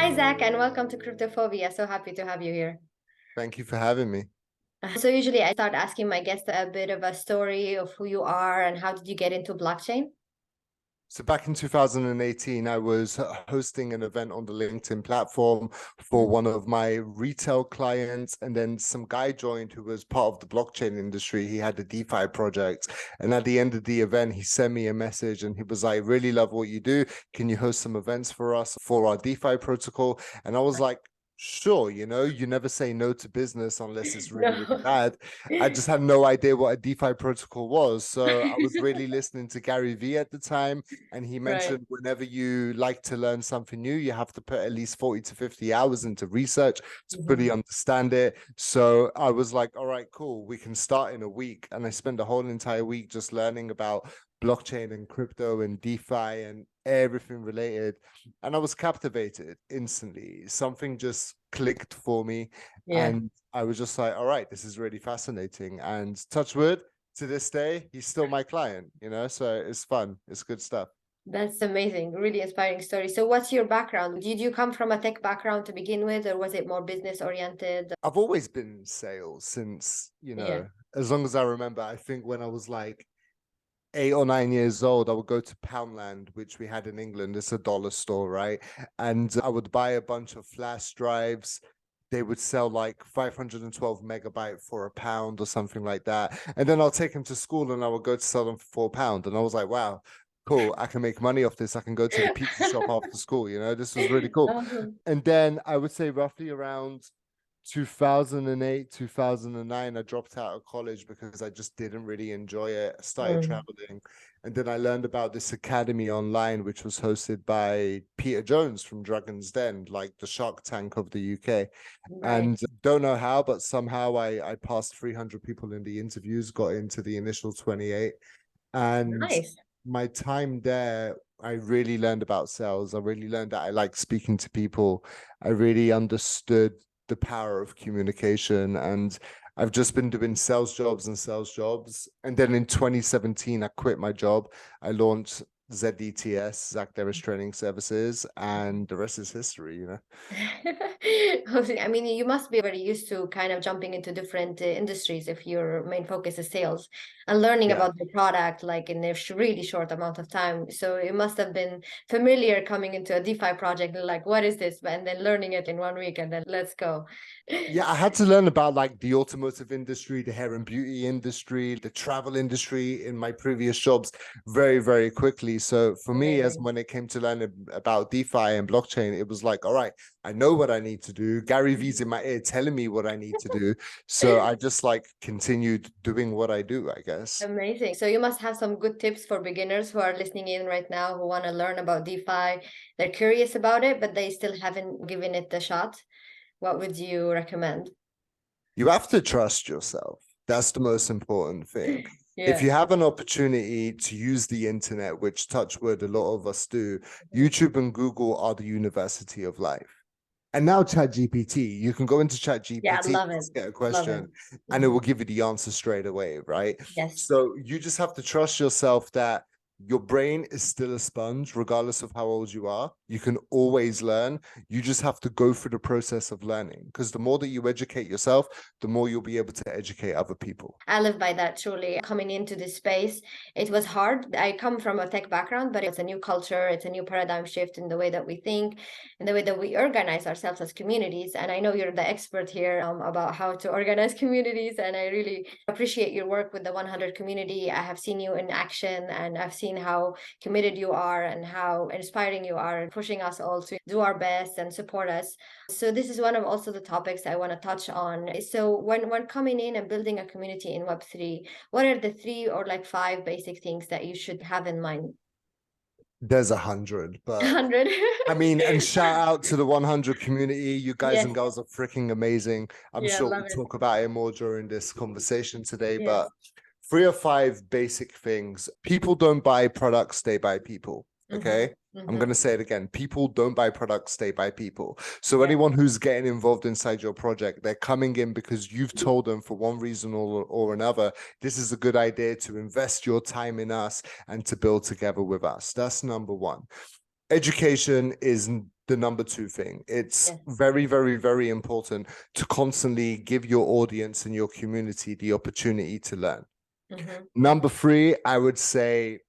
Hi, Zach, and welcome to Cryptophobia. So happy to have you here. Thank you for having me. So usually I start asking my guests a bit of a story of who you are and how did you get into blockchain? So back in 2018, I was hosting an event on the LinkedIn platform for Mhm. one of my retail clients. And then some guy joined who was part of the blockchain industry. He had a DeFi project. And at the end of the event, he sent me a message and he was like, really love what you do. Can you host some events for us for our DeFi protocol? And I was like, sure, you never say no to business unless it's really, really No. bad. I just had no idea what a DeFi protocol was. So I was really listening to Gary Vee at the time. And he Right. mentioned whenever you like to learn something new, you have to put at least 40 to 50 hours into research to fully Mhm. understand it. So I was like, all right, cool. We can start in a week. And I spent the whole entire week just learning about blockchain and crypto and DeFi and everything related. And I was captivated instantly. Something just clicked for me. Yeah, And I was just like, all right, this is really fascinating. And touch wood, to this day, he's still my client, so it's fun. It's good stuff. that's amazing. Really inspiring story. So what's your background? Did you come from a tech background to begin with, or was it more business oriented? I've always been in sales since, Yeah. as long as I remember. I think when I was like 8 or 9 years old, I would go to Poundland, which we had in England. It's a dollar store, right? And I would buy a bunch of flash drives. They would sell like 512 megabyte for £1 or something like that. And then I'll take them to school and I would go to sell them for £4. And I was like, wow, cool. I can make money off this. I can go to the pizza shop after school. This was really cool. Awesome. And then I would say roughly around 2008, 2009, I dropped out of college because I just didn't really enjoy it. I started Mm. traveling. And then I learned about this academy online, which was hosted by Peter Jones from Dragon's Den, like the Shark Tank of the UK. Right. And don't know how, but somehow I passed 300 people in the interviews, got into the initial 28. And Nice. my time there, I really learned about sales. I really learned that I like speaking to people. I really understood the power of communication. And I've just been doing sales jobs and sales jobs. And then in 2017, I quit my job. I launched ZDTS, Zack Deris Training Services, and the rest is history. I mean, you must be very used to kind of jumping into different industries if your main focus is sales and learning Yeah. about the product like in a really short amount of time. So it must have been familiar coming into a DeFi project and like, what is this? And then learning it in 1 week and then let's go. Yeah, I had to learn about like the automotive industry, the hair and beauty industry, the travel industry in my previous jobs very, very quickly. So for me, as Amazing. when it came to learning about DeFi and blockchain, it was like, all right, I know what I need to do. Gary Vee's in my ear telling me what I need to do. So I just like continued doing what I do, I guess. Amazing. So you must have some good tips for beginners who are listening in right now who want to learn about DeFi. They're curious about it, but they still haven't given it the shot. What would you recommend? You have to trust yourself. That's the most important thing. If Yeah. you have an opportunity to use the internet, which touch wood, a lot of us do, YouTube and Google are the university of life. And now ChatGPT, you can go into Yeah, I ChatGPT, love it. get a Love it. question, and it Mhm. will give you the answer straight away, right? Yes. So you just have to trust yourself that your brain is still a sponge, regardless of how old you are. You can always learn. You just have to go through the process of learning, because the more that you educate yourself, the more you'll be able to educate other people. I live by that truly. Coming into this space, it was hard. I come from a tech background, but it's a new culture, it's a new paradigm shift in the way that we think, in the way that we organize ourselves as communities. And I know you're the expert here about how to organize communities. And I really appreciate your work with the 100 community. I have seen you in action and I've seen how committed you are and how inspiring you are, pushing us all to do our best and support us. So this is one of also the topics I want to touch on. So when coming in and building a community in Web3, what are the three or like five basic things that you should have in mind? There's 100, but 100. I mean, and shout out to the 100 community. You guys and Yes. girls are freaking amazing. I'm Yeah, sure we'll love it. talk about it more during this conversation today, but Yes. 3 or 5 basic things. People don't buy products, they buy people. Mm-hmm. Okay. I'm going Mm-hmm. to say it again. People don't buy products, they buy people. So Yeah. anyone who's getting involved inside your project, they're coming in because you've told them for one reason or another, this is a good idea to invest your time in us and to build together with us. That's number one. Education is the number two thing. It's Yes. very, very, very important to constantly give your audience and your community the opportunity to learn. Mm-hmm. Number three, I would say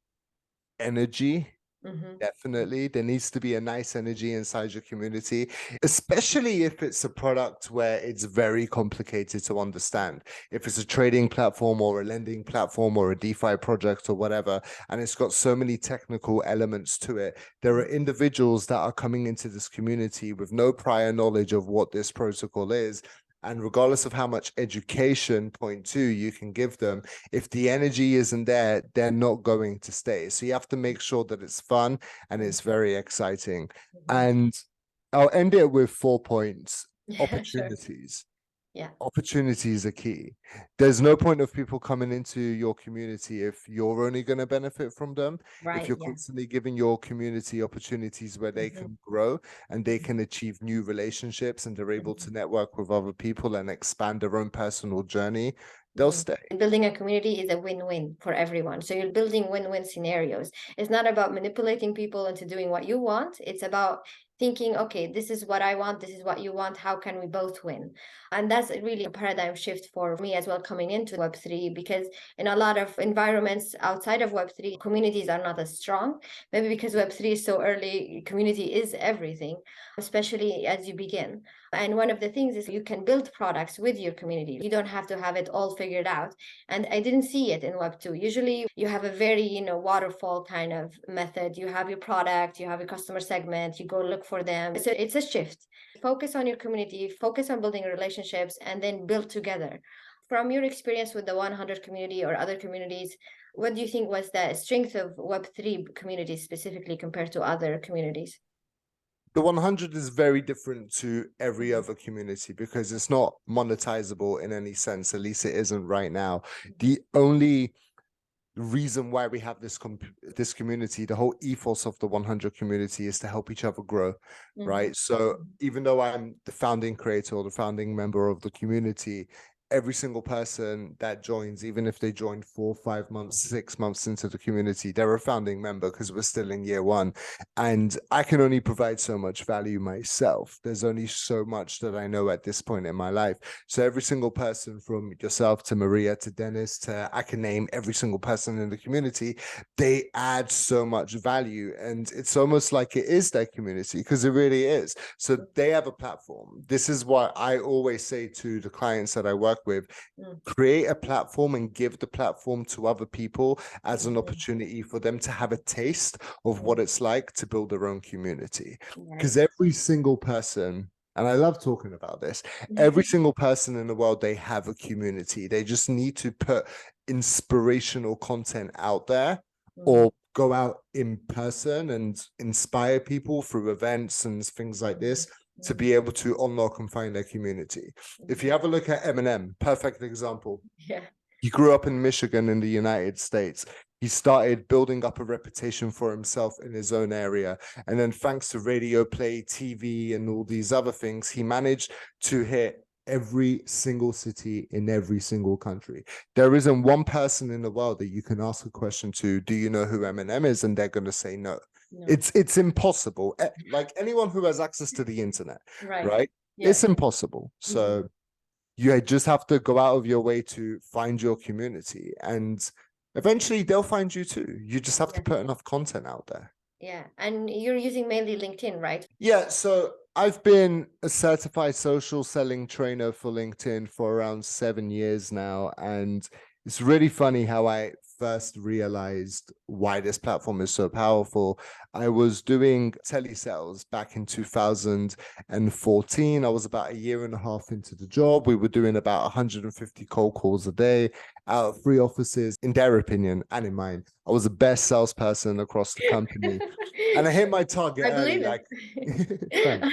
energy. Mm-hmm. Definitely. There needs to be a nice energy inside your community, especially if it's a product where it's very complicated to understand. If it's a trading platform or a lending platform or a DeFi project or whatever, and it's got so many technical elements to it, there are individuals that are coming into this community with no prior knowledge of what this protocol is. And regardless of how much education, point two, you can give them, if the energy isn't there, they're not going to stay. So you have to make sure that it's fun and it's very exciting. And I'll end it with 4 points. Sure. Opportunities. Yeah. Opportunities are key. There's no point of people coming into your community if you're only going to benefit from them. Right. If you're Yeah. constantly giving your community opportunities where they can grow and they can achieve new relationships and they're able to network with other people and expand their own personal journey, they'll stay. Building a community is a win-win for everyone. So you're building win-win scenarios. It's not about manipulating people into doing what you want. It's about thinking, okay, this is what I want, this is what you want, how can we both win? And that's really a paradigm shift for me as well coming into Web3, because in a lot of environments outside of Web3, communities are not as strong. Maybe because Web3 is so early, community is everything, especially as you begin. And one of the things is you can build products with your community. You don't have to have it all figured out. And I didn't see it in Web2. Usually you have a very, waterfall kind of method. You have your product, you have your customer segment, you go look for them. So it's a shift. Focus on your community, focus on building relationships, and then build together. From your experience with the 100 community or other communities, what do you think was the strength of Web3 communities specifically compared to other communities? The 100 is very different to every other community because it's not monetizable in any sense. At least it isn't right now. The only reason why we have this community, the whole ethos of the 100 community, is to help each other grow, right? So even though I'm the founding creator or the founding member of the community, every single person that joins, even if they join 4, 5 months, 6 months into the community, they're a founding member because we're still in year one. And I can only provide so much value myself. There's only so much that I know at this point in my life. So every single person, from yourself to Maria to Dennis to, I can name every single person in the community, they add so much value. And it's almost like it is their community, because it really is. So they have a platform. This is what I always say to the clients that I work with: create a platform and give the platform to other people as an opportunity for them to have a taste of what it's like to build their own community. Because every single person, and I love talking about this, every single person in the world, they have a community. They just need to put inspirational content out there or go out in person and inspire people through events and things like this to be able to unlock and find their community. If you have a look at Eminem, perfect example. Yeah. He grew up in Michigan in the United States. He started building up a reputation for himself in his own area. And then thanks to radio play, TV, and all these other things, he managed to hit every single city in every single country. There isn't one person in the world that you can ask a question to, do you know who Eminem is? And they're going to say no. It's impossible. Like anyone who has access to the internet, right? It's impossible. So you just have to go out of your way to find your community, and eventually they'll find you too. You just have to put enough content out there. Yeah. And you're using mainly LinkedIn, right? Yeah. So I've been a certified social selling trainer for LinkedIn for around 7 years now. And it's really funny how I first realized why this platform is so powerful. I was doing telesales back in 2014. I was about a year and a half into the job. We were doing about 150 cold calls a day out of 3 offices. In their opinion and in mine, I was the best salesperson across the company. And I hit my target early, like thanks.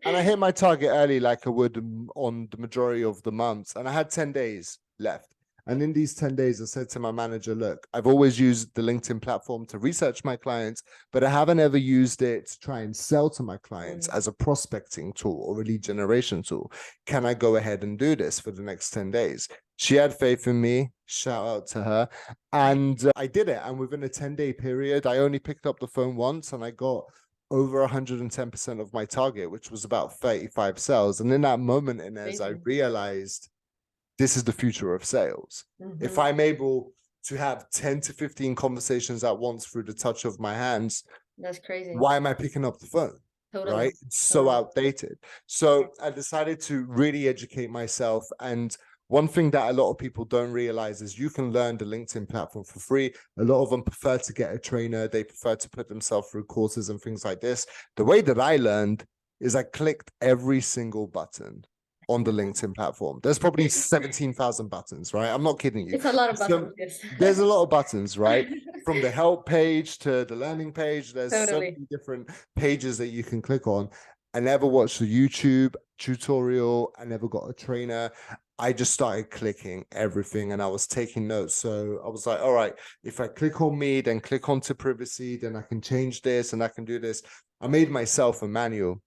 And I hit my target early, like I would on the majority of the months. And I had 10 days left. And in these 10 days, I said to my manager, look, I've always used the LinkedIn platform to research my clients, but I haven't ever used it to try and sell to my clients as a prospecting tool or a lead generation tool. Can I go ahead and do this for the next 10 days? She had faith in me. Shout out to her. And I did it. And within a 10-day period, I only picked up the phone once and I got over 110% of my target, which was about 35 sales. And in that moment, Inez, I realized this is the future of sales. If I'm able to have 10 to 15 conversations at once through the touch of my hands, that's crazy. Why am I picking up the phone? Totally. Right? It's so outdated. So I decided to really educate myself. And one thing that a lot of people don't realize is you can learn the LinkedIn platform for free. A lot of them prefer to get a trainer. They prefer to put themselves through courses and things like this. The way that I learned is I clicked every single button on the LinkedIn platform. There's probably 17,000 buttons, right? I'm not kidding you. It's a lot of buttons. Yes. There's a lot of buttons, right? From the help page to the learning page, there's Totally. so many different pages that you can click on. I never watched a YouTube tutorial. I never got a trainer. I just started clicking everything and I was taking notes. So I was like, all right, if I click on me, then click onto privacy, then I can change this and I can do this. I made myself a manual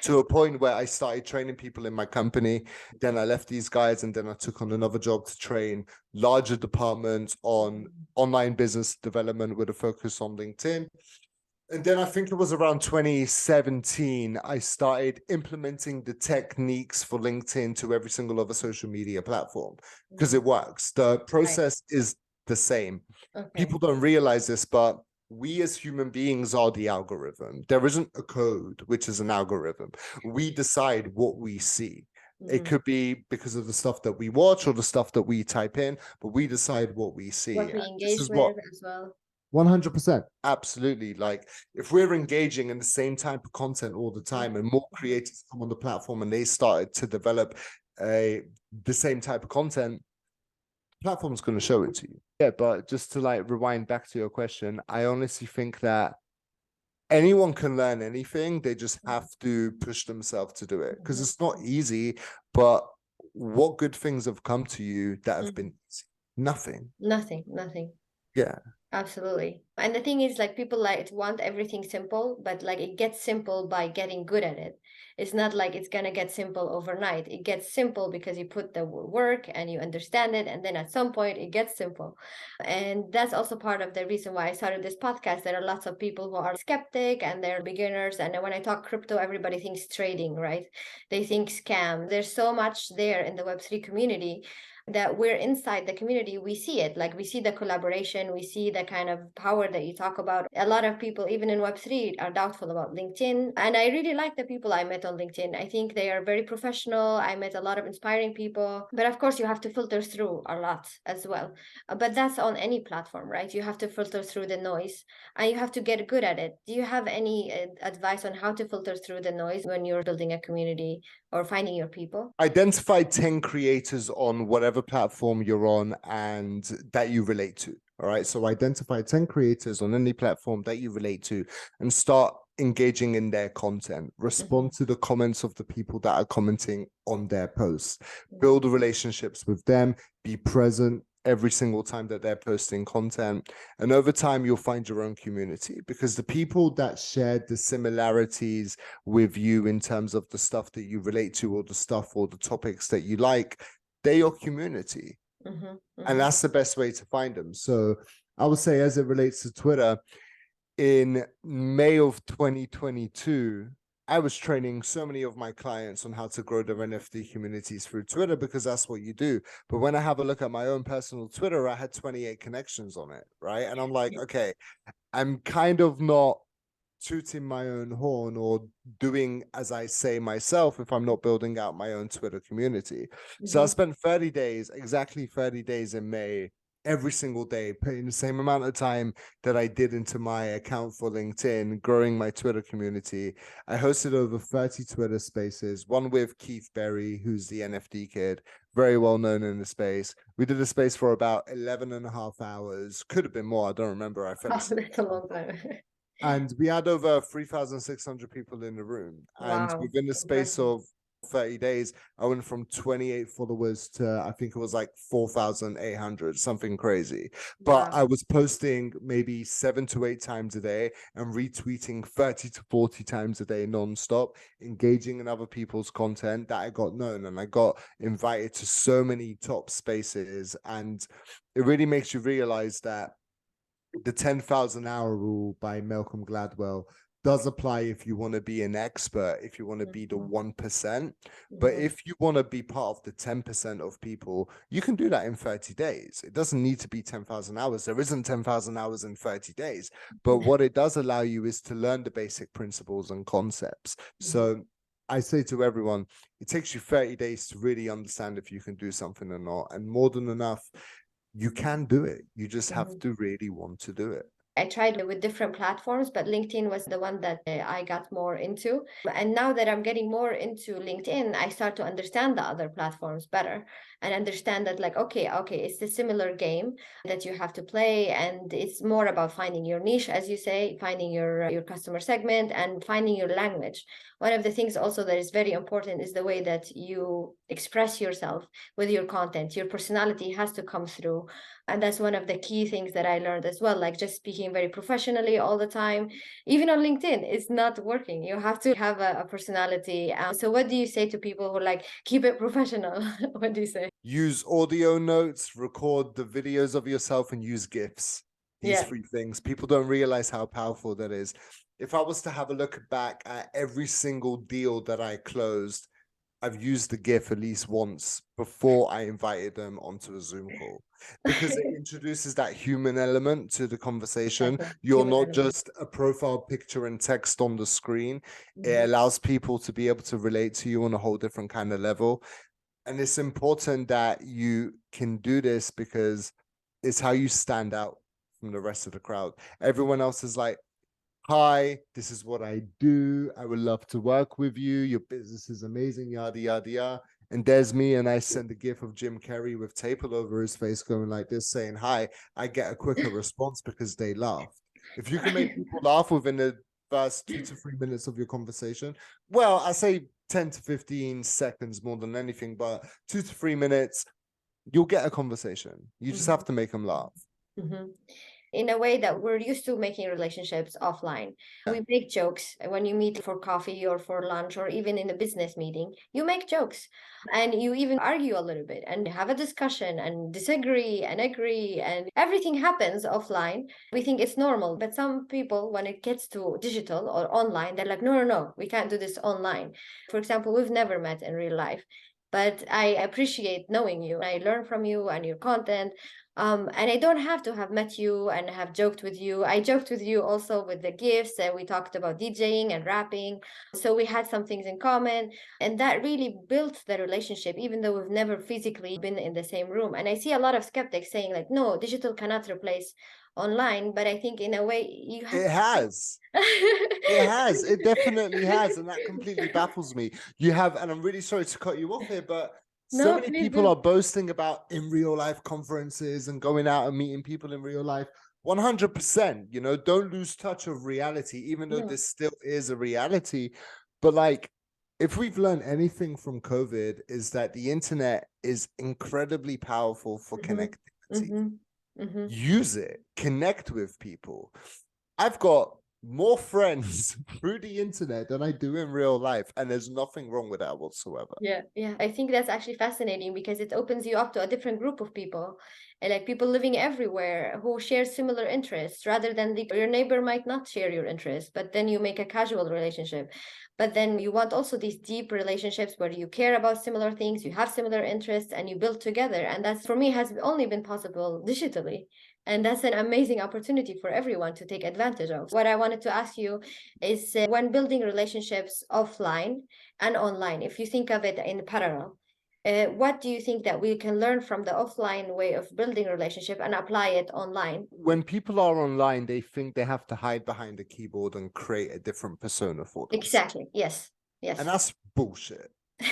to a point where I started training people in my company. Then I left these guys and then I took on another job to train larger departments on online business development with a focus on LinkedIn. And then I think it was around 2017, I started implementing the techniques for LinkedIn to every single other social media platform because it works. The process is the same. People don't realize this, but we as human beings are the algorithm. There isn't a code, which is an algorithm. We decide what we see. It could be because of the stuff that we watch or the stuff that we type in, but we decide what we see. What we engage with as well. 100%. Absolutely. Like if we're engaging in the same type of content all the time and more creators come on the platform and they started to develop the same type of content, platform's going to show it to you. Yeah, but just to like rewind back to your question, I honestly think that anyone can learn anything. They just have to push themselves to do it because it's not easy. But what good things have come to you that have been easy? Nothing. Yeah. Absolutely. And the thing is, like, people like want everything simple, but like it gets simple by getting good at it. It's not like it's gonna get simple overnight. It gets simple because you put the work and you understand it, and then at some point it gets simple. And that's also part of the reason why I started this podcast. There are lots of people who are skeptic and they're beginners. And when I talk crypto, everybody thinks trading, right? They think scam. There's so much there in the Web3 community that we're inside the community, we see it. Like we see the collaboration, we see the kind of power that you talk about. A lot of people, even in Web3, are doubtful about LinkedIn. And I really like the people I met on LinkedIn. I think they are very professional. I met a lot of inspiring people. But of course, you have to filter through a lot as well. But that's on any platform, right? You have to filter through the noise and you have to get good at it. Do you have any advice on how to filter through the noise when you're building a community or finding your people? Identify 10 creators on whatever platform you're on and that you relate to. All right. So identify 10 creators on any platform that you relate to and start engaging in their content. Respond to the comments of the people that are commenting on their posts. Build relationships with them. Be present every single time that they're posting content. And over time, you'll find your own community because the people that share the similarities with you in terms of the stuff that you relate to or the stuff or the topics that you like, they're your community. And that's the best way to find them. So I would say as it relates to Twitter, in May of 2022, I was training so many of my clients on how to grow their NFT communities through Twitter because that's what you do. But when I have a look at my own personal Twitter, I had 28 connections on it, right? And I'm like, okay, I'm kind of not tooting my own horn or doing as I say myself if I'm not building out my own Twitter community. So I spent 30 days, exactly 30 days in May, every single day, putting the same amount of time that I did into my account for LinkedIn, growing my Twitter community. I hosted over 30 Twitter spaces, one with Keith Berry, who's the NFT kid, very well known in the space. We did a space for about 11 and a half hours. Could have been more. I don't remember. I fell asleep. That's a long time. And we had over 3,600 people in the room. And within the space of 30 days, I went from 28 followers to I think it was like 4,800, something crazy. But I was posting maybe 7 to 8 times a day and retweeting 30 to 40 times a day nonstop, engaging in other people's content that I got known. And I got invited to so many top spaces. And it really makes you realize that the 10,000 hour rule by Malcolm Gladwell does apply if you want to be an expert, if you want to be the 1%. But Mhm. if you want to be part of the 10% of people, you can do that in 30 days. It doesn't need to be 10,000 hours. There isn't 10,000 hours in 30 days. But what it does allow you is to learn the basic principles and concepts. So I say to everyone, it takes you 30 days to really understand if you can do something or not. And more than enough, you can do it. You just have to really want to do it. I tried with different platforms, but LinkedIn was the one that I got more into. And now that I'm getting more into LinkedIn, I start to understand the other platforms better and understand that, like, okay, it's a similar game that you have to play. And it's more about finding your niche, as you say, finding your customer segment and finding your language. One of the things also that is very important is the way that you express yourself with your content. Your personality has to come through. And that's one of the key things that I learned as well, like just speaking very professionally all the time. Even on LinkedIn, it's not working. You have to have a personality. So what do you say to people who like keep it professional? What do you say? Use audio notes, record the videos of yourself, and use GIFs. These Yeah. 3 things. People don't realize how powerful that is. If I was to have a look back at every single deal that I closed, I've used the GIF at least once before I invited them onto a Zoom call, because it introduces that human element to the conversation. Exactly. You're Human not element. just a profile picture and text on the screen. It Mhm. allows people to be able to relate to you on a whole different kind of level. And it's important that you can do this because it's how you stand out from the rest of the crowd. Everyone else is like, hi, this is what I do. I would love to work with you. Your business is amazing, yada, yada, yada. And there's me, and I send a gif of Jim Carrey with tape all over his face going like this, saying, hi. I get a quicker response because they laughed. If you can make people laugh within the first 2 to 3 minutes of your conversation, well, I say 10 to 15 seconds more than anything, but 2 to 3 minutes, you'll get a conversation. You just have to make them laugh. Mhm. In a way that we're used to making relationships offline. We make jokes when you meet for coffee or for lunch or even in a business meeting. You make jokes and you even argue a little bit and have a discussion and disagree and agree, and everything happens offline. We think it's normal, but some people, when it gets to digital or online, they're like, no, we can't do this online. For example, we've never met in real life, but I appreciate knowing you. I learn from you and your content. And I don't have to have met you and have joked with you. I joked with you also with the gifts, and we talked about DJing and rapping. So we had some things in common. And that really built the relationship, even though we've never physically been in the same room. And I see a lot of skeptics saying, like, no, digital cannot replace online. But I think in a way you have It has. It has. It definitely has. And that completely baffles me. You have, and I'm really sorry to cut you off here, but so No, many please people do. are boasting about in real life conferences and going out and meeting people in real life. 100%, don't lose touch of reality, even though No. this still is a reality. But like, if we've learned anything from COVID, is that the internet is incredibly powerful for Mm-hmm. connectivity. Mm-hmm. Mm-hmm. Use it, connect with people. I've got more friends through the internet than I do in real life, and there's nothing wrong with that whatsoever. Yeah. I think that's actually fascinating because it opens you up to a different group of people, and like people living everywhere who share similar interests, rather than your neighbor might not share your interests, but then you make a casual relationship. But then you want also these deep relationships where you care about similar things, you have similar interests, and you build together. And that's, for me, has only been possible digitally. And that's an amazing opportunity for everyone to take advantage of. What I wanted to ask you is, when building relationships offline and online, if you think of it in parallel, what do you think that we can learn from the offline way of building a relationship and apply it online? When people are online, they think they have to hide behind a keyboard and create a different persona for themselves. Exactly. Yes. And Yes. that's bullshit.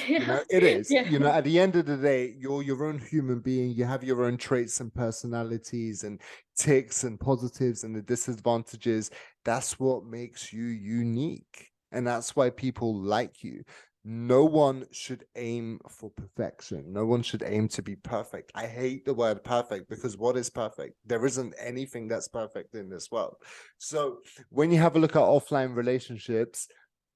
Yeah. It is. Yeah. At the end of the day, you're your own human being. You have your own traits and personalities and ticks and positives and the disadvantages. That's what makes you unique. And that's why people like you. No one should aim for perfection. No one should aim to be perfect. I hate the word perfect, because what is perfect? There isn't anything that's perfect in this world. So when you have a look at offline relationships,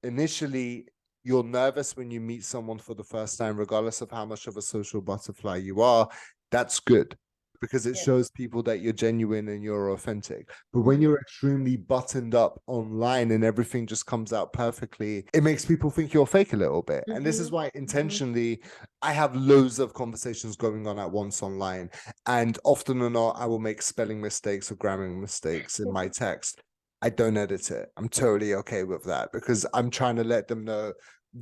initially, you're nervous when you meet someone for the first time, regardless of how much of a social butterfly you are. That's good. because it Yeah. shows people that you're genuine and you're authentic. But when you're extremely buttoned up online and everything just comes out perfectly, it makes people think you're fake a little bit. And this is why intentionally I have loads of conversations going on at once online. And often or not, I will make spelling mistakes or grammar mistakes in my text. I don't edit it. I'm totally okay with that because I'm trying to let them know,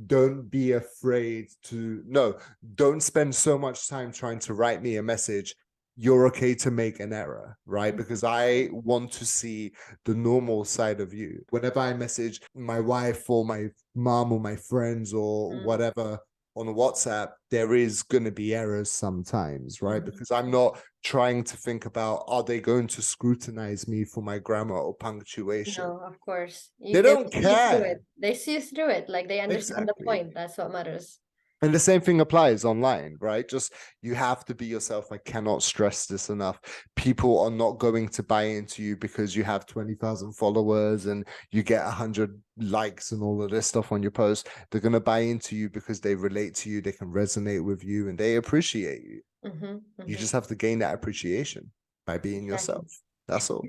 don't be afraid to, no, don't spend so much time trying to write me a message. You're okay to make an error, right? Because I want to see the normal side of you. Whenever I message my wife or my mom or my friends or whatever on WhatsApp, there is going to be errors sometimes, right? Because I'm not trying to think about, are they going to scrutinize me for my grammar or punctuation? No, of course. They They don't will see through care. it. They see through it. Like they understand the Exactly. point. That's what matters. And the same thing applies online, right? Just you have to be yourself. I cannot stress this enough. People are not going to buy into you because you have 20,000 followers and you get 100 likes and all of this stuff on your post. They're going to buy into you because they relate to you, they can resonate with you, and they appreciate you. You just have to gain that appreciation by being yourself. That's all.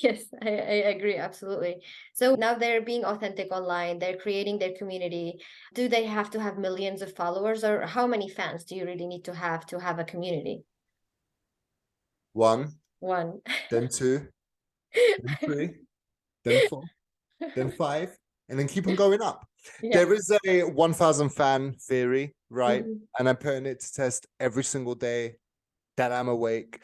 Yes, I agree, absolutely. So now they're being authentic online, they're creating their community. Do they have to have millions of followers, or how many fans do you really need to have a community? One, One. then two, then three, then four, then five, and then keep on going up. Yeah. There is a 1,000 fan theory, right? Mhm. And I'm putting it to test every single day that I'm awake.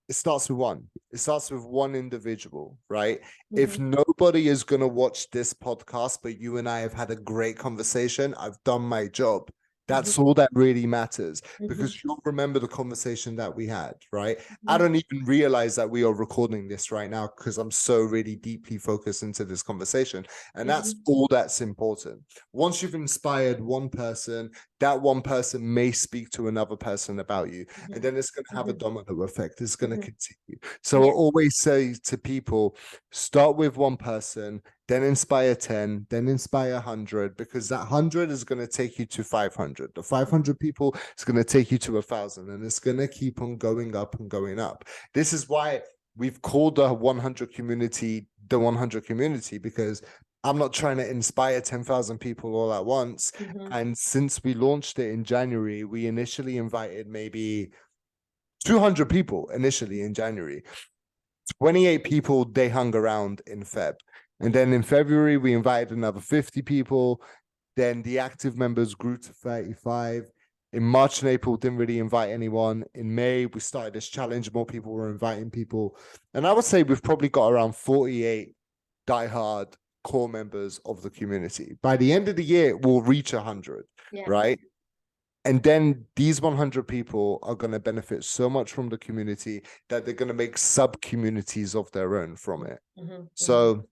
It starts with one. It starts with one individual, right? If nobody is going to watch this podcast, but you and I have had a great conversation, I've done my job. That's all that really matters because you'll remember the conversation that we had, right? I don't even realize that we are recording this right now because I'm so really deeply focused into this conversation. And that's all that's important. Once you've inspired one person, that one person may speak to another person about you. And then it's going to have a domino effect. It's going to continue. So I always say to people, start with one person, then inspire 10, then inspire 100, because that 100 is going to take you to 500. The 500 people is going to take you to 1,000, and it's going to keep on going up and going up. This is why we've called the 100 community the 100 community, because I'm not trying to inspire 10,000 people all at once. And since we launched it in January, we initially invited maybe 200 people initially in January. 28 people, they hung around in Feb. And then in February, we invited another 50 people. Then the active members grew to 35. In March and April, didn't really invite anyone. In May, we started this challenge. More people were inviting people. And I would say we've probably got around 48 diehard core members of the community. By the end of the year, we'll reach 100, right? And then these 100 people are going to benefit so much from the community that they're going to make sub-communities of their own from it. So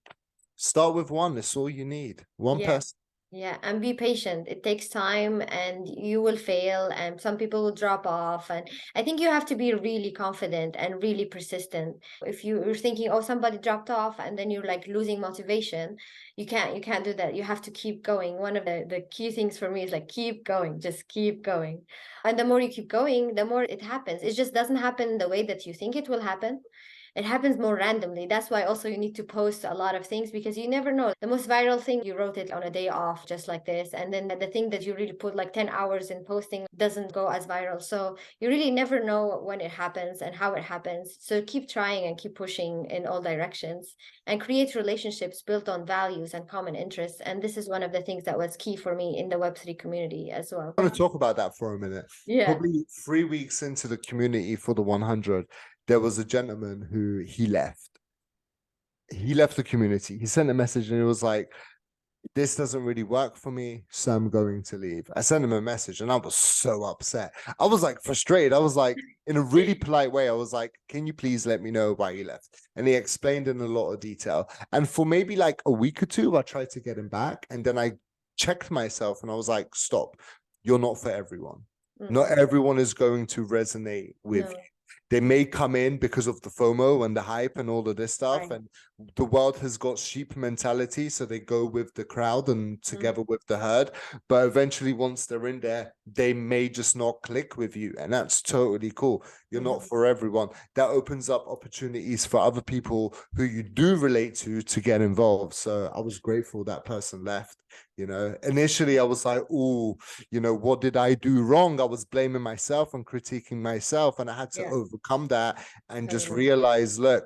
start with one. That's all you need. One person. Yeah, and be patient. It takes time and you will fail and some people will drop off. And I think you have to be really confident and really persistent. If you're thinking, oh, somebody dropped off and then you're like losing motivation, you can't do that. You have to keep going. One of the key things for me is like keep going, just keep going. And the more you keep going, the more it happens. It just doesn't happen the way that you think it will happen. It happens more randomly. That's why also you need to post a lot of things because you never know. The most viral thing, you wrote it on a day off, just like this. And then the thing that you really put like 10 hours in posting doesn't go as viral. So you really never know when it happens and how it happens. So keep trying and keep pushing in all directions and create relationships built on values and common interests. And this is one of the things that was key for me in the Web3 community as well. I want to talk about that for a minute. Probably 3 weeks into the community for the 100, there was a gentleman who he left the community. He sent a message and it was like, this doesn't really work for me, so I'm going to leave. I sent him a message and I was so upset. I was like frustrated. I was like, in a really polite way, I was like, can you please let me know why you left? And he explained in a lot of detail. And for maybe like a week or two, I tried to get him back. And then I checked myself and I was like, stop, you're not for everyone. Not everyone is going to resonate with you. They may come in because of the FOMO and the hype and all of this stuff. Right. And the world has got sheep mentality. So they go with the crowd and together with the herd. But eventually, once they're in there, they may just not click with you. And that's totally cool. You're not for everyone. That opens up opportunities for other people who you do relate to get involved. So I was grateful that person left. You know, initially I was like, oh, you know, what did I do wrong? I was blaming myself and critiquing myself, and I had to overcome that and just realize, look,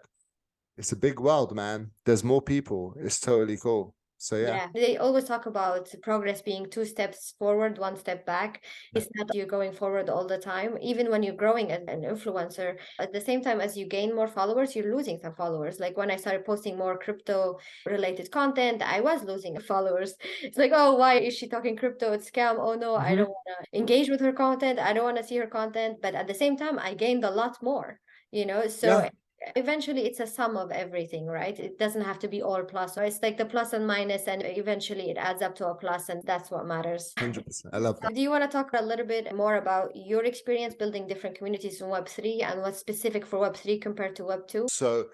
it's a big world, man. There's more people. It's totally cool. So yeah. They always talk about progress being 2 steps forward, 1 step back. It's not that you're going forward all the time. Even when you're growing as an influencer, at the same time as you gain more followers, you're losing some followers. Like when I started posting more crypto related content, I was losing followers. It's like, oh, why is she talking crypto? It's scam. Oh no, I don't want to engage with her content. I don't want to see her content. But at the same time, I gained a lot more, you know? So eventually it's a sum of everything, right? It doesn't have to be all plus. So it's like the plus and minus, and eventually it adds up to a plus, and that's what matters. 100%. I love that. Do you want to talk a little bit more about your experience building different communities in Web3 and what's specific for Web3 compared to Web2? So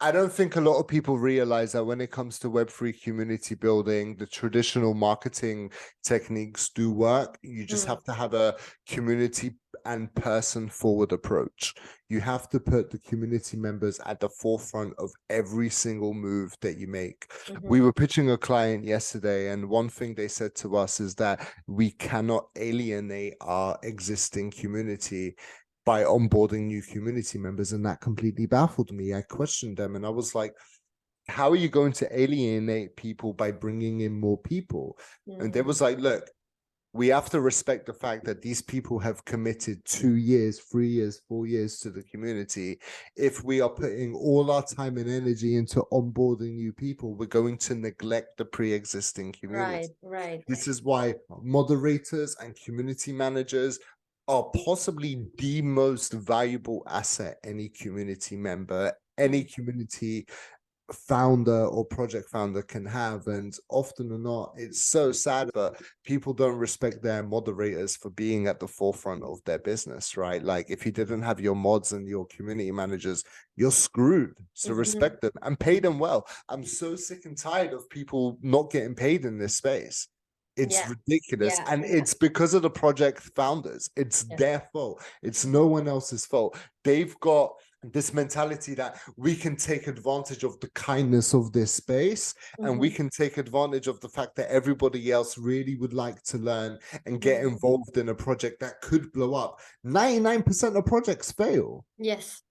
I don't think a lot of people realize that when it comes to Web3 community building, the traditional marketing techniques do work. You just have to have a community and person forward approach. You have to put the community members at the forefront of every single move that you make. We were pitching a client yesterday, and one thing they said to us is that we cannot alienate our existing community by onboarding new community members, and that completely baffled me. I questioned them and I was like, how are you going to alienate people by bringing in more people? And they was like, look, we have to respect the fact that these people have committed 2 years, 3 years, 4 years to the community. If we are putting all our time and energy into onboarding new people, we're going to neglect the pre-existing community. Right. This is why moderators and community managers are possibly the most valuable asset any community member, any community founder or project founder can have. And often or not, it's so sad, but people don't respect their moderators for being at the forefront of their business, right? Like if you didn't have your mods and your community managers, you're screwed. So respect them and pay them well. I'm so sick and tired of people not getting paid in this space. It's ridiculous. And it's because of the project founders. It's their fault. It's no one else's fault. They've got this mentality that we can take advantage of the kindness of this space, and we can take advantage of the fact that everybody else really would like to learn and get involved in a project that could blow up. 99% of projects fail. Yes.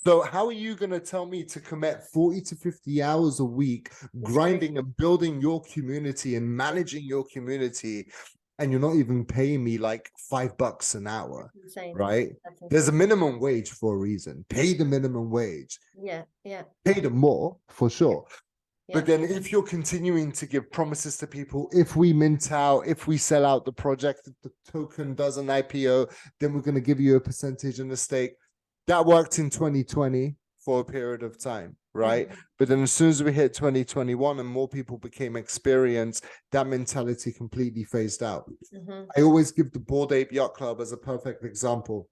So how are you going to tell me to commit 40 to 50 hours a week, grinding and building your community and managing your community, and you're not even paying me like $5 an hour, right? There's a minimum wage for a reason. Pay the minimum wage. Yeah. Pay them more, for sure. But then if you're continuing to give promises to people, if we mint out, if we sell out the project, if the token does an IPO, then we're going to give you a percentage and a stake. That worked in 2020 for a period of time, right? But then as soon as we hit 2021 and more people became experienced, that mentality completely phased out. I always give the Bored Ape Yacht Club as a perfect example.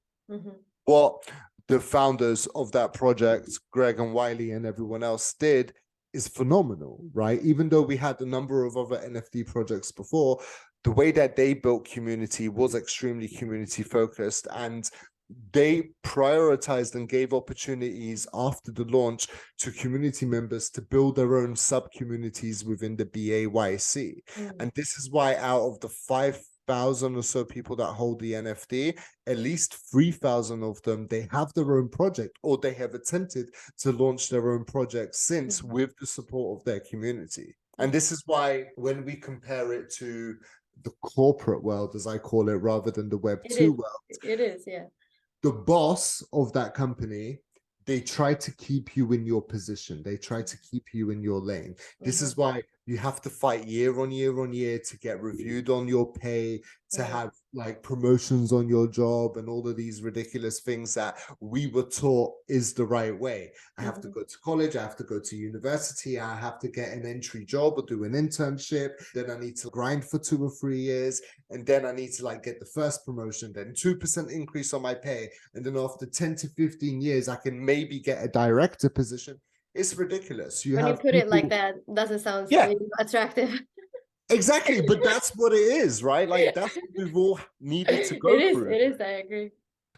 What the founders of that project, Greg and Wiley and everyone else did is phenomenal, right? Even though we had a number of other NFT projects before, the way that they built community was extremely community focused, and they prioritized and gave opportunities after the launch to community members to build their own sub-communities within the BAYC. And this is why out of the 5,000 or so people that hold the NFT, at least 3,000 of them, they have their own project, or they have attempted to launch their own project since, with the support of their community. And this is why when we compare it to the corporate world, as I call it, rather than the Web2 world. It is. The boss of that company, they try to keep you in your position. They try to keep you in your lane. This is why you have to fight year on year on year to get reviewed on your pay, to have like promotions on your job, and all of these ridiculous things that we were taught is the right way. I have to go to college, I have to go to university, I have to get an entry job or do an internship, then I need to grind for 2 or 3 years, and then I need to like get the first promotion, then 2% increase on my pay, and then after 10 to 15 years I can maybe get a director position. It's ridiculous. When you put it like that, doesn't sound really attractive. Exactly, but that's what it is, right? Like that's what we've all needed to go through. It is, I agree.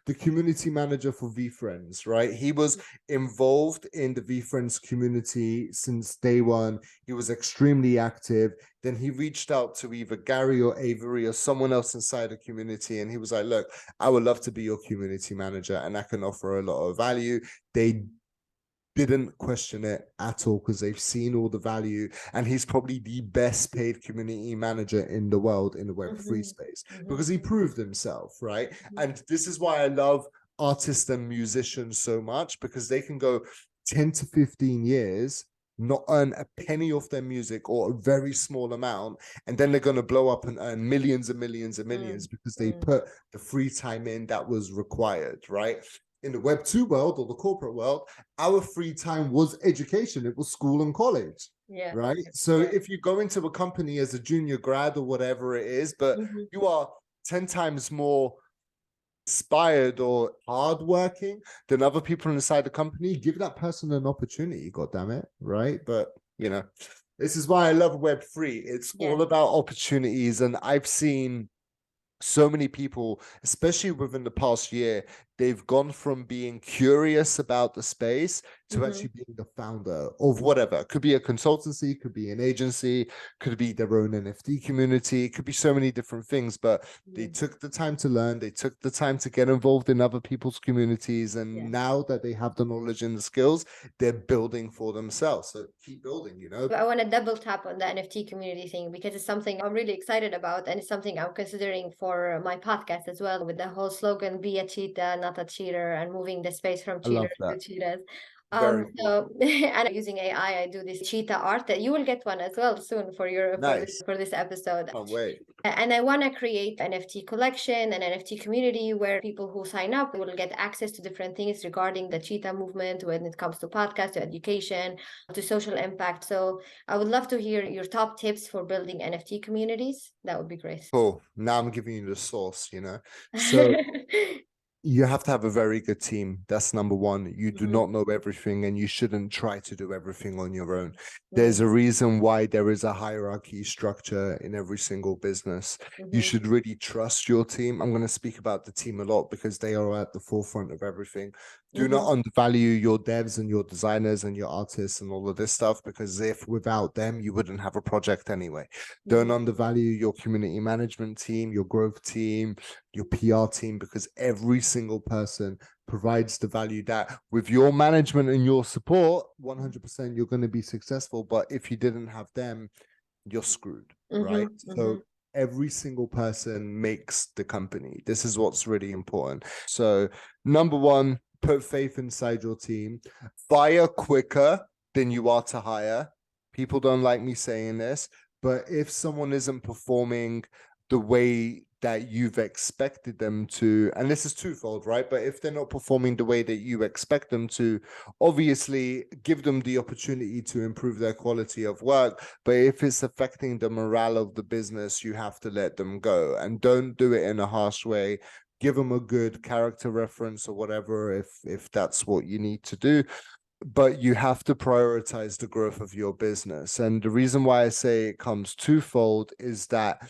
The community manager for VFriends, right? He was involved in the VFriends community since day one. He was extremely active. Then he reached out to either Gary or Avery or someone else inside the community, and he was like, look, I would love to be your community manager and I can offer a lot of value. They didn't question it at all because they've seen all the value, and he's probably the best paid community manager in the world in the Web3 space because he proved himself, right? And this is why I love artists and musicians so much, because they can go 10 to 15 years, not earn a penny off their music or a very small amount, and then they're going to blow up and earn millions and millions and millions because they put the free time in that was required, right? In the Web2 world or the corporate world, our free time was education. It was school and college, right? So if you go into a company as a junior grad or whatever it is, but you are 10 times more inspired or hardworking than other people inside the company, give that person an opportunity, God damn it, right? But, you know, this is why I love Web3. It's all about opportunities, and I've seen so many people, especially within the past year, they've gone from being curious about the space to actually being the founder of whatever. It could be a consultancy, could be an agency, could be their own NFT community, it could be so many different things, but they took the time to learn, they took the time to get involved in other people's communities, and now that they have the knowledge and the skills, they're building for themselves. So keep building, you know. I want to double tap on the NFT community thing because it's something I'm really excited about, and it's something I'm considering for my podcast as well, with the whole slogan, be a cheetah, not a cheater, and moving the space from cheaters to cheetahs. So and using AI, I do this cheetah art that you will get one as well soon for your for this episode. Can't wait. And I want to create an NFT collection, an NFT community where people who sign up will get access to different things regarding the cheetah movement when it comes to podcast, to education, to social impact. So I would love to hear your top tips for building NFT communities. That would be great. Cool. Now I'm giving you the sauce, you know. So you have to have a very good team. That's number one. You do not know everything, and you shouldn't try to do everything on your own. There's a reason why there is a hierarchy structure in every single business. You should really trust your team. I'm going to speak about the team a lot because they are at the forefront of everything. Do not undervalue your devs and your designers and your artists and all of this stuff, because if without them, you wouldn't have a project anyway. Don't undervalue your community management team, your growth team, your PR team, because every single person provides the value that with your management and your support, 100% you're going to be successful. But if you didn't have them, you're screwed, right? So every single person makes the company. This is what's really important. So number one, put faith inside your team. Fire quicker than you are to hire. People don't like me saying this, but if someone isn't performing the way that you've expected them to, and this is twofold, right? But if they're not performing the way that you expect them to, obviously give them the opportunity to improve their quality of work. But if it's affecting the morale of the business, you have to let them go, and don't do it in a harsh way. Give them a good character reference or whatever, if that's what you need to do. But you have to prioritize the growth of your business. And the reason why I say it comes twofold is that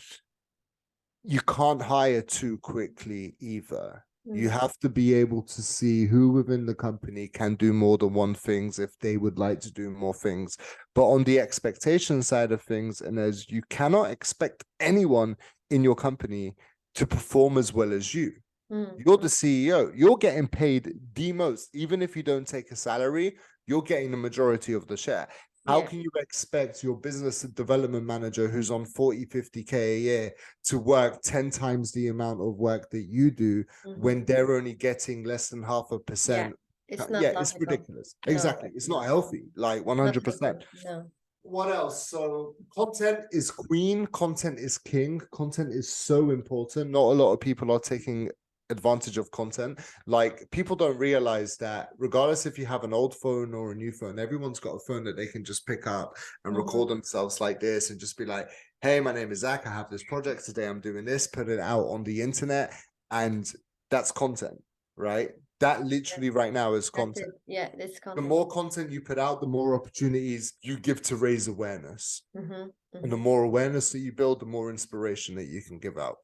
you can't hire too quickly either. You have to be able to see who within the company can do more than one things if they would like to do more things. But on the expectation side of things, and as you cannot expect anyone in your company to perform as well as you. You're the CEO. You're getting paid the most. Even if you don't take a salary, you're getting the majority of the share. How can you expect your business development manager who's on 40, 50K a year to work 10 times the amount of work that you do when they're only getting less than 0.5%? It's not it's ridiculous. Exactly. It's not healthy, like 100%. No. What else? So content is queen, content is king, content is so important. Not a lot of people are taking advantage of content. Like, people don't realize that regardless if you have an old phone or a new phone, everyone's got a phone that they can just pick up and record themselves like this and just be like, hey, my name is Zach, I have this project today, I'm doing this, put it out on the internet, and that's content, right? That literally right now is content. Yeah, it's content. The more content you put out, the more opportunities you give to raise awareness. And the more awareness that you build, the more inspiration that you can give out.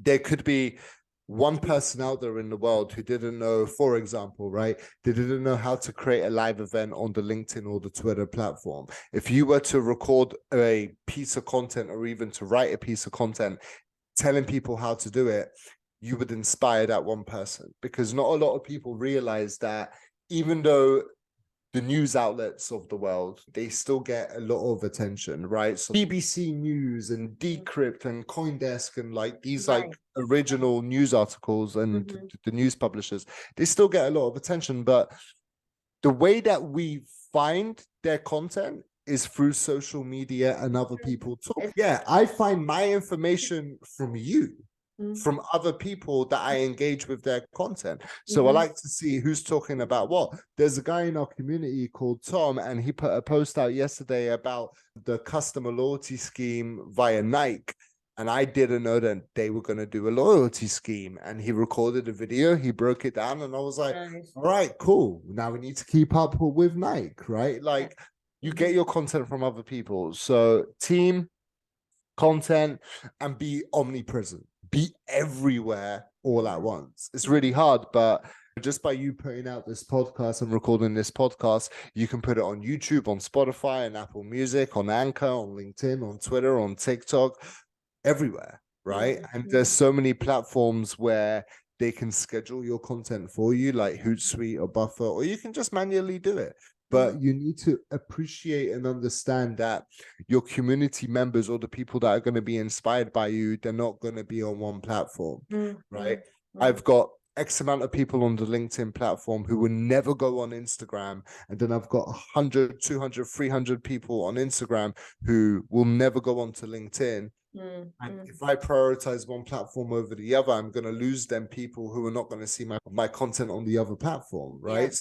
There could be one person out there in the world who didn't know, for example, right? They didn't know how to create a live event on the LinkedIn or the Twitter platform. If you were to record a piece of content or even to write a piece of content, telling people how to do it, you would inspire that one person, because not a lot of people realize that even though the news outlets of the world, they still get a lot of attention, right? So BBC News and Decrypt and CoinDesk and like these like original news articles and the news publishers, they still get a lot of attention. But the way that we find their content is through social media and other people talk. Yeah, I find my information from you, from other people that I engage with their content. So I like to see who's talking about what. There's a guy in our community called Tom, and he put a post out yesterday about the customer loyalty scheme via Nike. And I didn't know that they were going to do a loyalty scheme. And he recorded a video, he broke it down, and I was like, all right, cool. Now we need to keep up with Nike, right? Like, you get your content from other people. So team, content, and be omnipresent. Be everywhere all at once. It's really hard, but just by you putting out this podcast and recording this podcast, you can put it on YouTube, on Spotify, and Apple Music, on Anchor, on LinkedIn, on Twitter, on TikTok, everywhere, right? And there's so many platforms where they can schedule your content for you, like Hootsuite or Buffer, or you can just manually do it. But you need to appreciate and understand that your community members or the people that are going to be inspired by you, they're not going to be on one platform, right? I've got X amount of people on the LinkedIn platform who will never go on Instagram. And then I've got 100, 200, 300 people on Instagram who will never go onto LinkedIn. And if I prioritize one platform over the other, I'm going to lose them people who are not going to see my content on the other platform, right?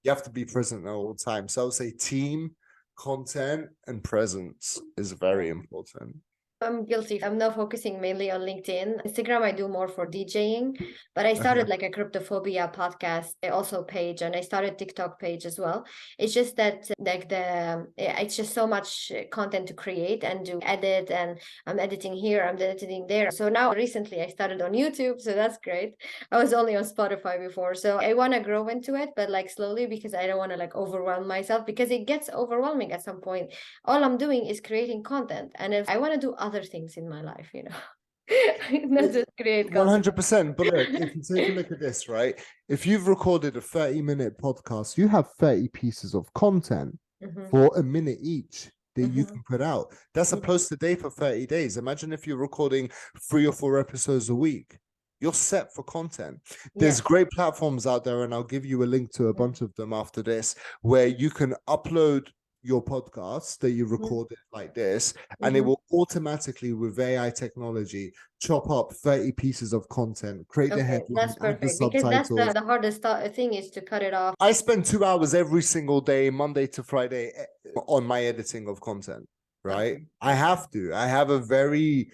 You have to be present at all times. So I would say team, content, and presence is very important. I'm guilty. I'm now focusing mainly on LinkedIn. Instagram, I do more for DJing, but I started like a Cryptophobia podcast, also page, and I started TikTok page as well. It's just that like it's just so much content to create and to edit, and I'm editing here, I'm editing there. So now recently I started on YouTube, so that's great. I was only on Spotify before, so I want to grow into it, but like slowly, because I don't want to like overwhelm myself, because it gets overwhelming at some point. All I'm doing is creating content, and if I want to do other things in my life, not just create content. 100%. But look, if you take a look at this, right? If you've recorded a 30-minute podcast, you have 30 pieces of content for a minute each that you can put out. That's a post a day for 30 days. Imagine if you're recording 3 or 4 episodes a week. You're set for content. There's great platforms out there, and I'll give you a link to a bunch of them after this, where you can upload your podcast that you recorded like this, and it will automatically, with AI technology, chop up 30 pieces of content, create the headline, that's perfect, because that's the hardest thing, is to cut it off. I spend 2 hours every single day, Monday to Friday, on my editing of content, right? I have a very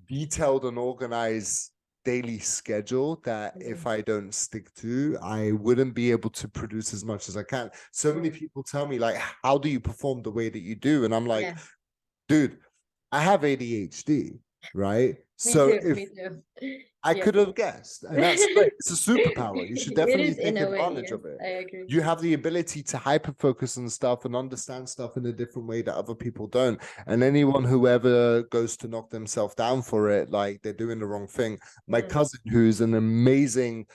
detailed and organized daily schedule that if I don't stick to, I wouldn't be able to produce as much as I can. So many people tell me, like, how do you perform the way that you do? And I'm like, dude, I have ADHD, right? Me too. I could have guessed, and that's great. It's a superpower. You should definitely take advantage of it. I agree. You have the ability to hyper focus on stuff and understand stuff in a different way that other people don't. And anyone who ever goes to knock themselves down for it, like they're doing the wrong thing. My cousin, who's an amazing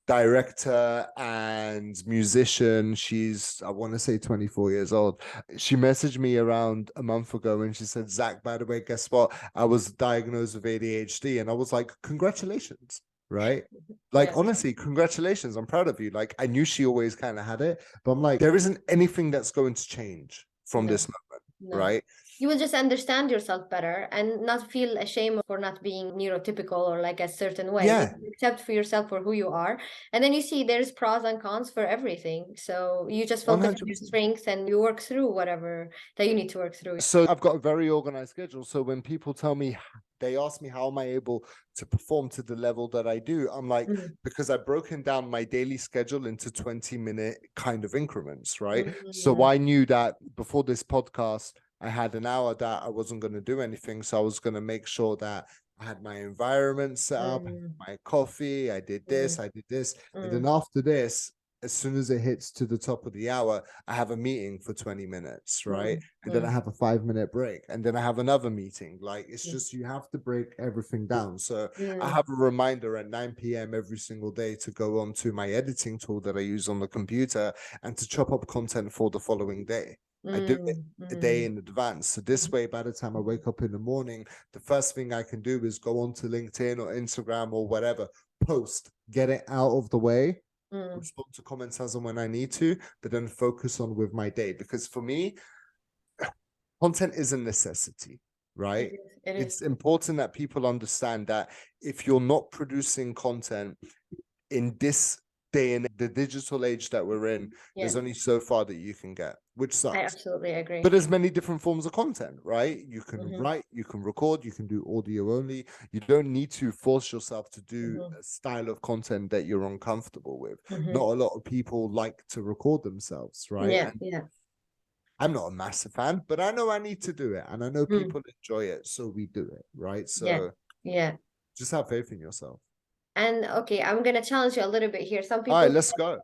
director and musician, she's, I want to say 24 years old. She messaged me around a month ago and she said, Zach, by the way, guess what? I was diagnosed with ADHD. And I was like, congratulations, right? Like, honestly, congratulations. I'm proud of you. Like, I knew she always kind of had it, but I'm like, there isn't anything that's going to change from No. this moment, No. right? You will just understand yourself better and not feel ashamed for not being neurotypical or like a certain way. Yeah. You accept for yourself for who you are. And then you see there's pros and cons for everything. So you just focus on your 100%. strengths and you work through whatever that you need to work through. So I've got a very organized schedule. So when people tell me, they ask me, how am I able to perform to the level that I do? I'm like, because I've broken down my daily schedule into 20-minute kind of increments, right? So I knew that before this podcast, I had an hour that I wasn't going to do anything. So I was going to make sure that I had my environment set up, my coffee, I did this, And then after this, as soon as it hits to the top of the hour, I have a meeting for 20 minutes, right? And then I have a 5-minute break. And then I have another meeting. Like, it's just, you have to break everything down. So I have a reminder at 9 p.m. every single day to go on to my editing tool that I use on the computer and to chop up content for the following day. I do it a day in advance. So this way, by the time I wake up in the morning, the first thing I can do is go onto LinkedIn or Instagram or whatever, post, get it out of the way, respond to comments as and when I need to, but then focus on with my day. Because for me, content is a necessity, right? It's important that people understand that if you're not producing content in this day and the digital age that we're in, there's only so far that you can get, which sucks. I absolutely agree. But there's many different forms of content, right? You can write, you can record, you can do audio only. You don't need to force yourself to do a style of content that you're uncomfortable with. Not a lot of people like to record themselves, right? I'm not a massive fan, but I know I need to do it, and I know people enjoy it, so we do it, right? So just have faith in yourself. And okay, I'm gonna challenge you a little bit here. Some people, all right, let's go.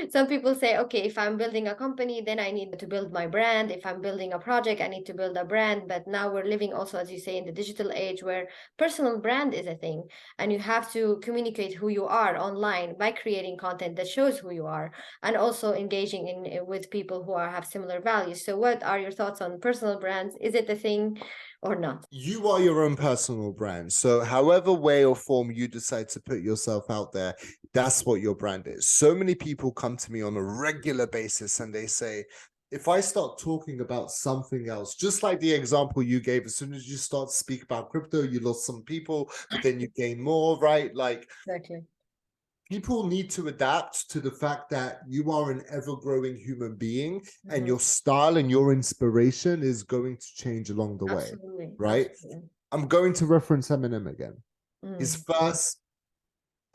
Some people say, okay, if I'm building a company, then I need to build my brand. If I'm building a project, I need to build a brand. But now we're living also, as you say, in the digital age where personal brand is a thing. And you have to communicate who you are online by creating content that shows who you are and also engaging in with people who have similar values. So what are your thoughts on personal brands? Is it a thing or not? You are your own personal brand. So however way or form you decide to put yourself out there, that's what your brand is. So many people come to me on a regular basis and they say, if I start talking about something else, just like the example you gave, as soon as you start to speak about crypto, you lost some people, but then you gain more, right? Like, exactly. People need to adapt to the fact that you are an ever-growing human being and your style and your inspiration is going to change along the way, right? Absolutely. I'm going to reference Eminem again. His first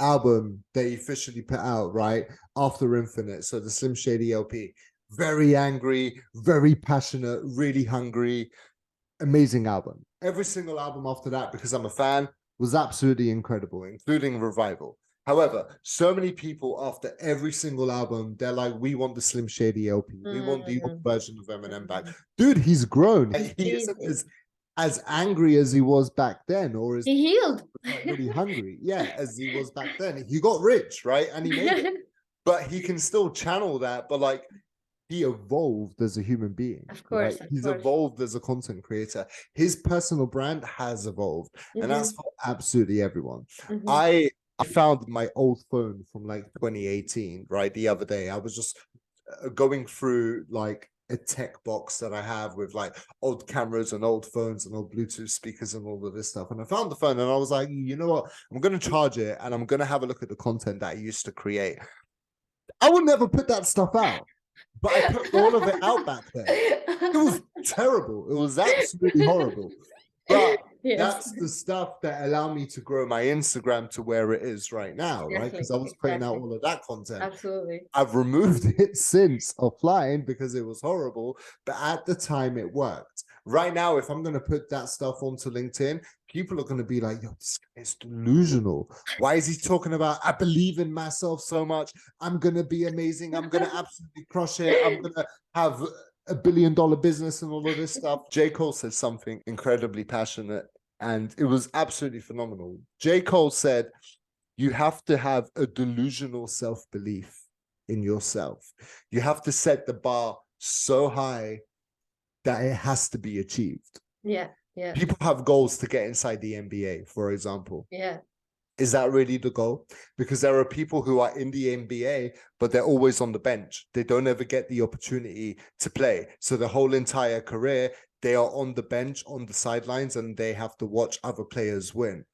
album that he officially put out, right, after Infinite, so the Slim Shady LP, very angry, very passionate, really hungry, amazing album. Every single album after that, because I'm a fan, was absolutely incredible, including Revival. However, so many people after every single album, they're like, we want the Slim Shady LP. We want the old version of Eminem back. Dude, he's grown. He isn't as angry as he was back then, or as he healed. Like really hungry. Yeah, as he was back then. He got rich, right? And he made it. But he can still channel that, but like he evolved as a human being. Of course. Right? He's evolved as a content creator. His personal brand has evolved. And that's for absolutely everyone. I found my old phone from like 2018, right? The other day, I was just going through like a tech box that I have with like old cameras and old phones and old Bluetooth speakers and all of this stuff. And I found the phone and I was like, you know what? I'm going to charge it and I'm going to have a look at the content that I used to create. I would never put that stuff out, but I put all of it out back then. It was terrible. It was absolutely horrible. But that's the stuff that allowed me to grow my Instagram to where it is right now, right? Because I was putting out all of that content. Absolutely. I've removed it since offline because it was horrible, but at the time it worked. Right now, if I'm going to put that stuff onto LinkedIn, people are going to be like, yo, this guy is delusional. Why is he talking about, I believe in myself so much. I'm going to be amazing. I'm going to absolutely crush it. I'm going to have $1 billion business and all of this stuff. J. Cole said something incredibly passionate and it was absolutely phenomenal. J. Cole said, you have to have a delusional self-belief in yourself. You have to set the bar so high that it has to be achieved. Yeah. People have goals to get inside the NBA, for example. Yeah. Is that really the goal? Because there are people who are in the NBA, but they're always on the bench. They don't ever get the opportunity to play. So the whole entire career, they are on the bench, on the sidelines, and they have to watch other players win.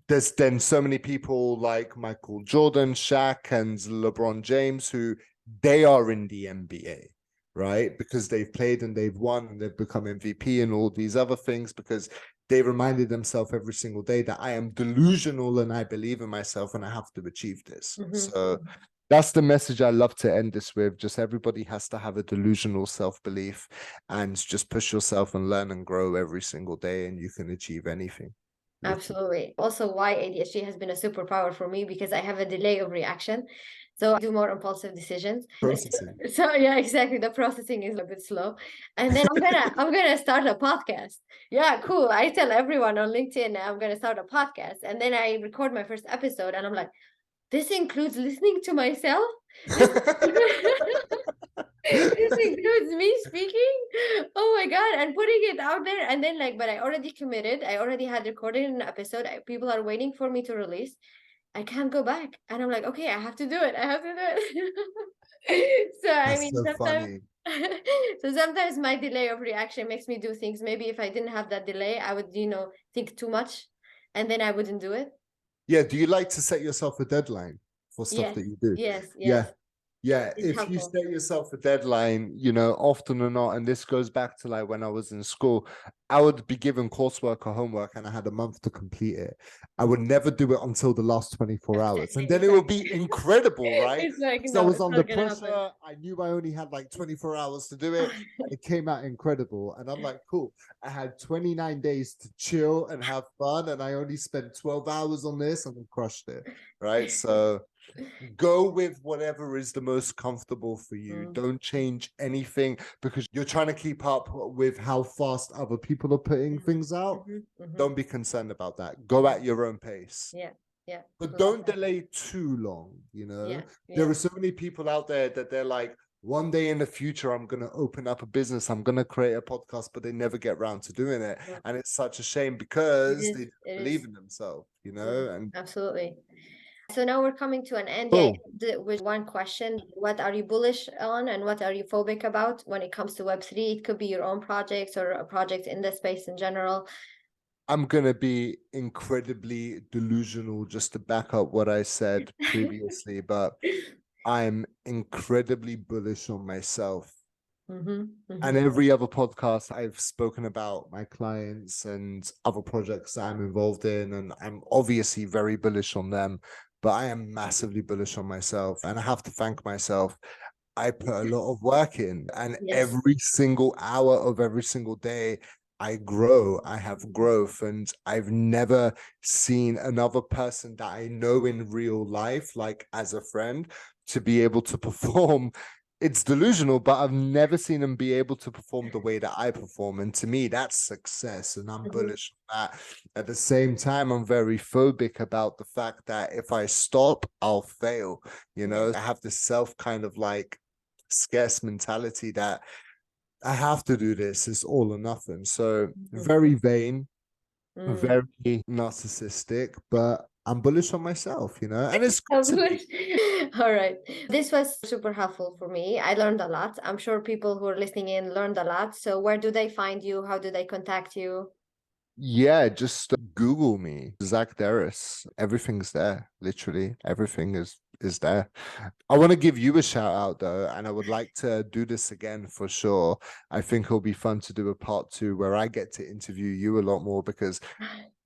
There's then so many people like Michael Jordan, Shaq, and LeBron James who they are in the NBA, right? Because they've played and they've won and they've become MVP and all these other things, because they reminded themselves every single day that I am delusional and I believe in myself and I have to achieve this. So that's the message I love to end this with. Just everybody has to have a delusional self-belief and just push yourself and learn and grow every single day, and you can achieve anything. Absolutely. Also, why ADHD has been a superpower for me, because I have a delay of reaction. So I do more impulsive decisions. Processing. So yeah, exactly. The processing is a bit slow. And then I'm gonna start a podcast. Yeah, cool. I tell everyone on LinkedIn I'm gonna start a podcast. And then I record my first episode and I'm like, this includes listening to myself? This includes me speaking? Oh my God, and putting it out there. And then but I already committed. I already had recorded an episode. People are waiting for me to release. I can't go back. And I'm like, okay, I have to do it. I have to do it. So I That's mean, so sometimes funny. so sometimes my delay of reaction makes me do things. Maybe if I didn't have that delay, I would, think too much and then I wouldn't do it. Yeah. Do you like to set yourself a deadline for stuff that you do? Yes. Yeah. Yeah, It's if you helpful. set yourself a deadline, often or not, and this goes back to like when I was in school, I would be given coursework or homework and I had a month to complete it. I would never do it until the last 24 hours. And then it would be incredible, right? It's like, So I no, was it's under not gonna happen. pressure. I knew I only had like 24 hours to do it. And it came out incredible. And I'm like, cool. I had 29 days to chill and have fun. And I only spent 12 hours on this and I crushed it, right? So go with whatever is the most comfortable for you. Don't change anything because you're trying to keep up with how fast other people are putting things out. Don't be concerned about that. Go at your own pace. Yeah. But don't delay too long, There are so many people out there that they're like, one day in the future, I'm going to open up a business. I'm going to create a podcast, but they never get around to doing it. And it's such a shame because they believe in themselves, And absolutely. So now we're coming to an end with one question. What are you bullish on and what are you phobic about when it comes to Web3? It could be your own projects or a project in the space in general. I'm going to be incredibly delusional just to back up what I said previously, but I'm incredibly bullish on myself. And every other podcast I've spoken about my clients and other projects that I'm involved in, and I'm obviously very bullish on them, but I am massively bullish on myself. And I have to thank myself. I put a lot of work in, and every single hour of every single day, I grow, I have growth, and I've never seen another person that I know in real life, like as a friend, to be able to perform. It's delusional, but I've never seen them be able to perform the way that I perform. And to me, that's success. And I'm bullish on that. At the same time, I'm very phobic about the fact that if I stop, I'll fail. I have this self kind of like scarce mentality that I have to do this. It's all or nothing. So very vain, very narcissistic, but I'm bullish on myself, and it's good to be. All right. This was super helpful for me. I learned a lot. I'm sure people who are listening in learned a lot. So where do they find you? How do they contact you? Yeah, just Google me, Zack Deris. Everything's there. Literally, everything is there. I want to give you a shout out though, and I would like to do this again for sure. I think it'll be fun to do a part 2 where I get to interview you a lot more because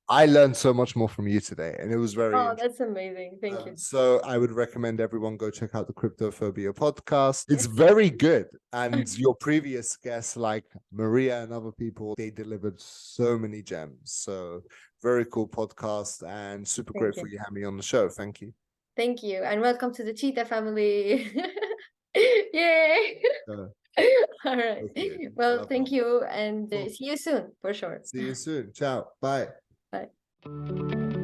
I learned so much more from you today, and it was very that's amazing. Thank you. So I would recommend everyone go check out the Cryptophobia podcast. It's very good. And your previous guests, like Maria and other people, they delivered so many gems. So very cool podcast, and super grateful you had me on the show. Thank you. Thank you. And welcome to the Cheetah family. Yay. All right. Well, thank you, and see you soon for sure. See you soon. Ciao. Bye. Bye.